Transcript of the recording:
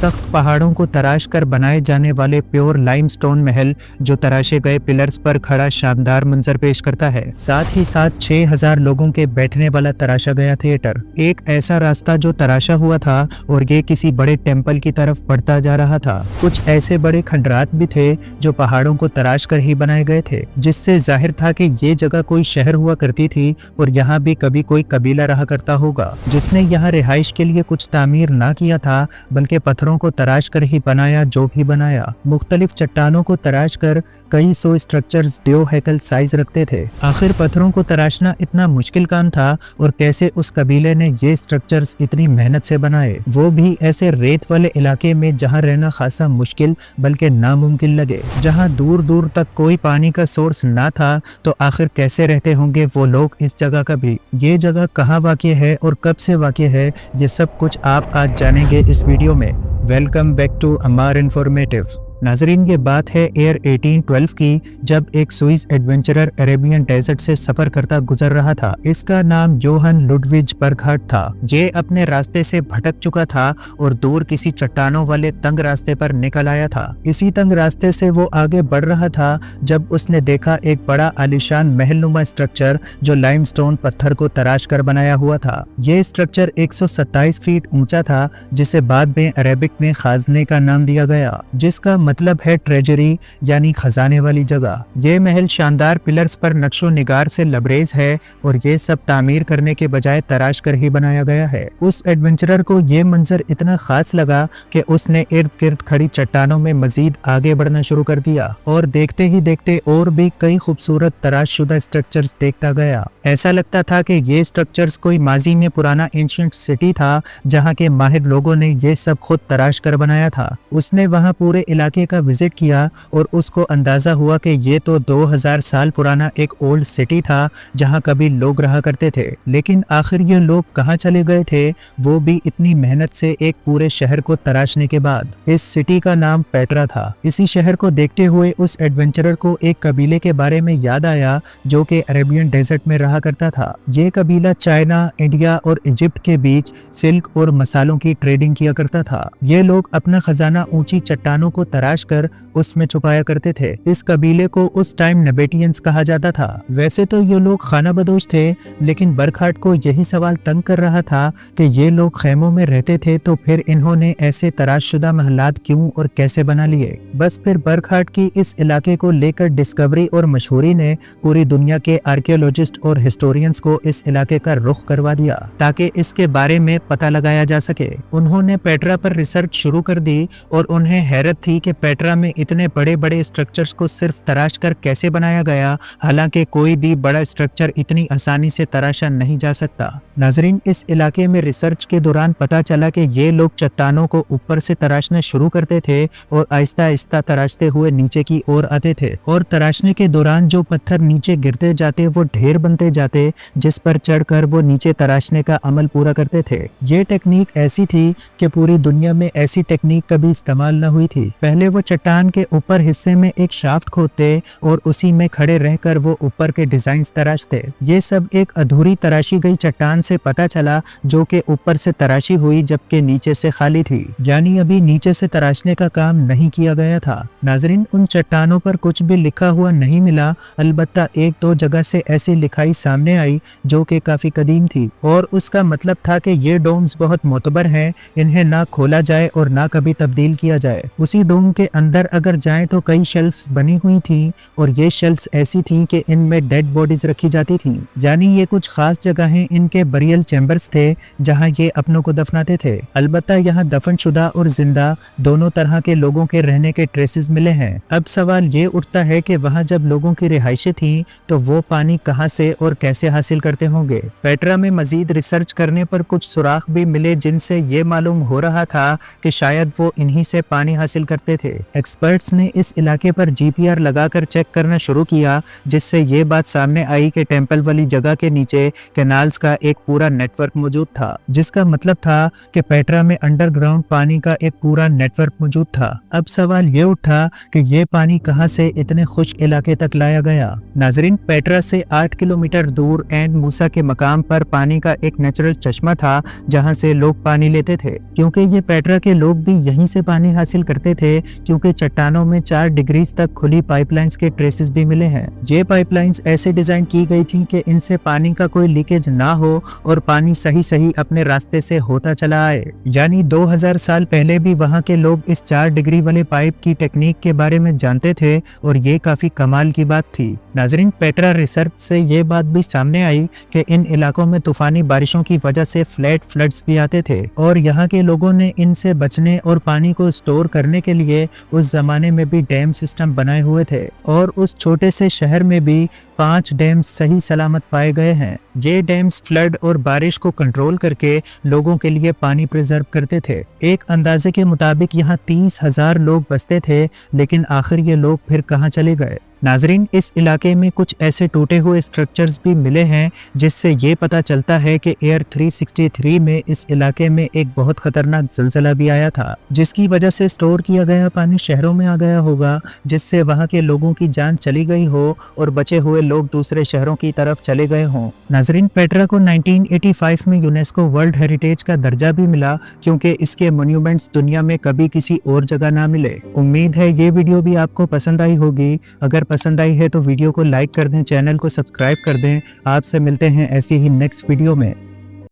सख्त पहाड़ों को तराश कर बनाए जाने वाले प्योर लाइमस्टोन महल जो तराशे गए पिलर्स पर खड़ा शानदार मंजर पेश करता है। साथ ही साथ 6000 लोगों के बैठने वाला तराशा गया थिएटर, एक ऐसा रास्ता जो तराशा हुआ था और ये किसी बड़े टेम्पल की तरफ बढ़ता जा रहा था। कुछ ऐसे बड़े खंडरात भी थे जो पहाड़ों को तराश कर ही बनाए गए थे, जिससे जाहिर था कि ये जगह कोई शहर हुआ करती थी और यहाँ भी कभी कोई कबीला रहा करता होगा जिसने यहाँ रिहाइश के लिए कुछ तामीर ना किया था, बल्कि पत्थरों को तराश कर ही बनाया जो भी बनाया। मुख्तलिफ चट्टानों को तराश कर कई सौ स्ट्रक्चर्स देव हैकल साइज रखते थे। आखिर पत्थरों को तराशना इतना मुश्किल काम था और कैसे उस कबीले ने ये स्ट्रक्चर्स इतनी मेहनत से बनाए, वो भी ऐसे रेत वाले इलाके में जहाँ रहना खासा मुश्किल बल्कि नामुमकिन लगे, जहाँ दूर दूर तक कोई पानी का सोर्स ना था। तो आखिर कैसे रहते होंगे वो लोग इस जगह का भी। ये जगह कहाँ वाक़ई है और कब से वाक़ई है, ये सब कुछ आप आज जानेंगे इस वीडियो में। Welcome back to Amar informative. नाजरीन, ये बात है एयर 1812 की, जब एक स्विस एडवेंचरर अरेबियन डेजर्ट से सफर करता गुजर रहा था। इसका नाम जोहन लुडविज बर्गहार्ट था। ये अपने रास्ते से भटक चुका था और दूर किसी चट्टानों वाले तंग रास्ते पर निकल आया था। इसी तंग रास्ते से वो आगे बढ़ रहा था जब उसने देखा एक बड़ा आलिशान महलनुमा स्ट्रक्चर जो लाइमस्टोन पत्थर को तराश कर बनाया हुआ था। ये स्ट्रक्चर 127 फीट ऊंचा था, जिसे बाद में अरेबिक में खाजने का नाम दिया गया, जिसका मतलब है ट्रेजरी यानी खजाने वाली जगह। ये महल शानदार पिलर्स पर नक्शो निगार से लबरेज है और ये सब तामीर करने के बजाय तराश कर ही बनाया गया है। उस एडवेंचरर को ये मंजर इतना खास लगा कि उसने इर्द गिर्द खड़ी चट्टानों में मजीद आगे बढ़ना शुरू कर दिया और देखते ही देखते और भी कई खूबसूरत तराशशुदा स्ट्रक्चर्स देखता गया। ऐसा लगता था कि ये स्ट्रक्चर्स कोई माजी में पुराना एंशिएंट सिटी था, जहाँ के माहिर लोगों ने ये सब खुद तराश कर बनाया था। उसने वहाँ पूरे इलाके का विजिट किया और उसको अंदाजा हुआ कि ये तो 2000 साल पुराना एक ओल्ड सिटी था जहां कभी लोग रहा करते थे। लेकिन आखिर ये लोग कहां चले गए थे, वो भी इतनी मेहनत से एक पूरे शहर को तराशने के बाद। इस सिटी का नाम पेट्रा था। इसी शहर को देखते हुए उस एडवेंचरर को एक कबीले के बारे में याद आया जो कि अरेबियन डेजर्ट में रहा करता था। ये कबीला चाइना, इंडिया और इजिप्ट के बीच सिल्क और मसालों की ट्रेडिंग किया करता था। ये लोग अपना खजाना ऊंची चट्टानों को तराश कर उसमें छुपाया करते थे। इस कबीले को उस टाइम नबेटियंस कहा जाता था। वैसे तो ये लोग खाना बदोश थे, लेकिन बर्गहार्ट को यही सवाल तंग कर रहा था कि ये लोग खेमों में रहते थे तो फिर इन्होंने ऐसे तराशशुदा महलात क्यों और कैसे बना लिए। बस फिर बर्गहार्ट की इस इलाके को लेकर डिस्कवरी और मशहूरी ने पूरी दुनिया के आर्कियोलॉजिस्ट और हिस्टोरियंस को इस इलाके का रुख करवा दिया ताकि इसके बारे में पता लगाया जा सके। उन्होंने पेट्रा पर रिसर्च शुरू कर दी और उन्हें हैरत थी कि पेट्रा में इतने बड़े बड़े स्ट्रक्चर्स को सिर्फ तराश कर कैसे बनाया गया, हालांकि कोई भी बड़ा स्ट्रक्चर इतनी आसानी से तराशा नहीं जा सकता। नाजरीन, इस इलाके में रिसर्च के दौरान पता चला कि ये लोग चट्टानों को ऊपर से तराशना शुरू करते थे और आहिस्ता आहिस्ता तराशते हुए नीचे की ओर आते थे और तराशने के दौरान जो पत्थर नीचे गिरते जाते वो ढेर बनते जाते, जिस पर चढ़कर वो नीचे तराशने का अमल पूरा करते थे। ये टेक्निक ऐसी थी कि पूरी दुनिया में ऐसी टेक्निक कभी इस्तेमाल न हुई थी। पहले वो चट्टान के ऊपर हिस्से में एक शाफ्ट खोदते और उसी में खड़े रहकर वो ऊपर के डिजाइन्स तराशते। ये सब एक अधूरी तराशी गई चट्टान से पता चला जो कि ऊपर से तराशी हुई जबकि नीचे से खाली थी, यानी अभी नीचे से तराशने का काम नहीं किया गया था। नाजरीन, उन चट्टानों पर कुछ भी लिखा हुआ नहीं मिला, अलबत्ता एक दो जगह से ऐसी लिखाई सामने आई जो कि काफी कदीम थी और उसका मतलब था कि ये डोम्स बहुत मोतबर हैं, इन्हें ना खोला जाए और ना कभी तब्दील किया जाए। उसी डोम के अंदर अगर जाएं तो कई शेल्फ्स बनी हुई थी और ये शेल्फ्स ऐसी थी कि इनमें डेड बॉडीज रखी जाती थी, यानी ये कुछ खास जगहें इनके बरियल चैम्बर्स थे जहां ये अपनों को दफनाते थे। अलबत्ता यहाँ दफनशुदा और जिंदा दोनों तरह के लोगों के रहने के ट्रेसेस मिले हैं। अब सवाल ये उठता है कि वहाँ जब लोगों की रिहाइशें थी तो वो पानी कहाँ से और कैसे हासिल करते होंगे। पेट्रा में मजीद रिसर्च करने पर कुछ सुराख भी मिले जिनसे ये मालूम हो रहा था कि शायद वो इन्हीं से पानी हासिल करते थे। एक्सपर्ट्स ने इस इलाके पर जीपीआर लगाकर चेक करना शुरू किया, जिससे ये बात सामने आई कि टेम्पल वाली जगह के नीचे कैनाल्स का एक पूरा नेटवर्क मौजूद था, जिसका मतलब था कि पेट्रा में अंडरग्राउंड पानी का एक पूरा नेटवर्क मौजूद था। अब सवाल ये उठा कि ये पानी कहां से इतने खुश्क इलाके तक लाया गया। नाजरीन, पेट्रा से 8 किलोमीटर दूर एंड मूसा के मकाम पर पानी का एक नेचुरल चश्मा था, जहां से लोग पानी लेते थे, क्योंकि ये पेट्रा के लोग भी यहीं से पानी हासिल करते थे, क्योंकि चट्टानों में 4 डिग्री तक खुली पाइपलाइंस के ट्रेसेस भी मिले हैं। ये पाइपलाइंस ऐसे डिजाइन की गई थी कि इनसे पानी का कोई लीकेज ना हो और पानी सही सही अपने रास्ते से होता चला आए। यानी 2000 साल पहले भी वहाँ के लोग इस 4 डिग्री वाले पाइप की टेक्निक के बारे में जानते थे और ये काफी कमाल की बात थी। नाजरीन, पेट्रा रिसर्च से ये बात भी सामने आई कि इन इलाकों में तूफानी बारिशों की वजह से फ्लैट फ्लड्स भी आते थे और यहाँ के लोगों ने इनसे बचने और पानी को स्टोर करने के लिए उस जमाने में भी डैम सिस्टम बनाए हुए थे और उस छोटे से शहर में भी 5 डैम्स सही सलामत पाए गए हैं। ये डैम्स फ्लड और बारिश को कंट्रोल करके लोगों के लिए पानी प्रिजर्व करते थे। एक अंदाजे के मुताबिक यहाँ 30,000 लोग बसते थे, लेकिन आखिर ये लोग फिर कहाँ चले गए। नाजरीन, इस इलाके में कुछ ऐसे टूटे हुए स्ट्रक्चर्स भी मिले हैं जिससे ये पता चलता है कि एयर 363 में इस इलाके में एक बहुत खतरनाक ज़लज़ला भी आया था, जिसकी वजह से स्टोर किया गया पानी शहरों में आ गया होगा, जिससे वहाँ के लोगों की जान चली गई हो और बचे हुए लोग दूसरे शहरों की तरफ चले गए हों। नाजरीन, पेट्रा को 1985 में यूनेस्को वर्ल्ड हेरिटेज का दर्जा भी मिला, क्योंकि इसके मॉन्यूमेंट्स दुनिया में कभी किसी और जगह ना मिले। उम्मीद है ये वीडियो भी आपको पसंद आई होगी। अगर पसंद आई है तो वीडियो को लाइक कर दें, चैनल को सब्सक्राइब कर दें। आपसे मिलते हैं ऐसी ही नेक्स्ट वीडियो में।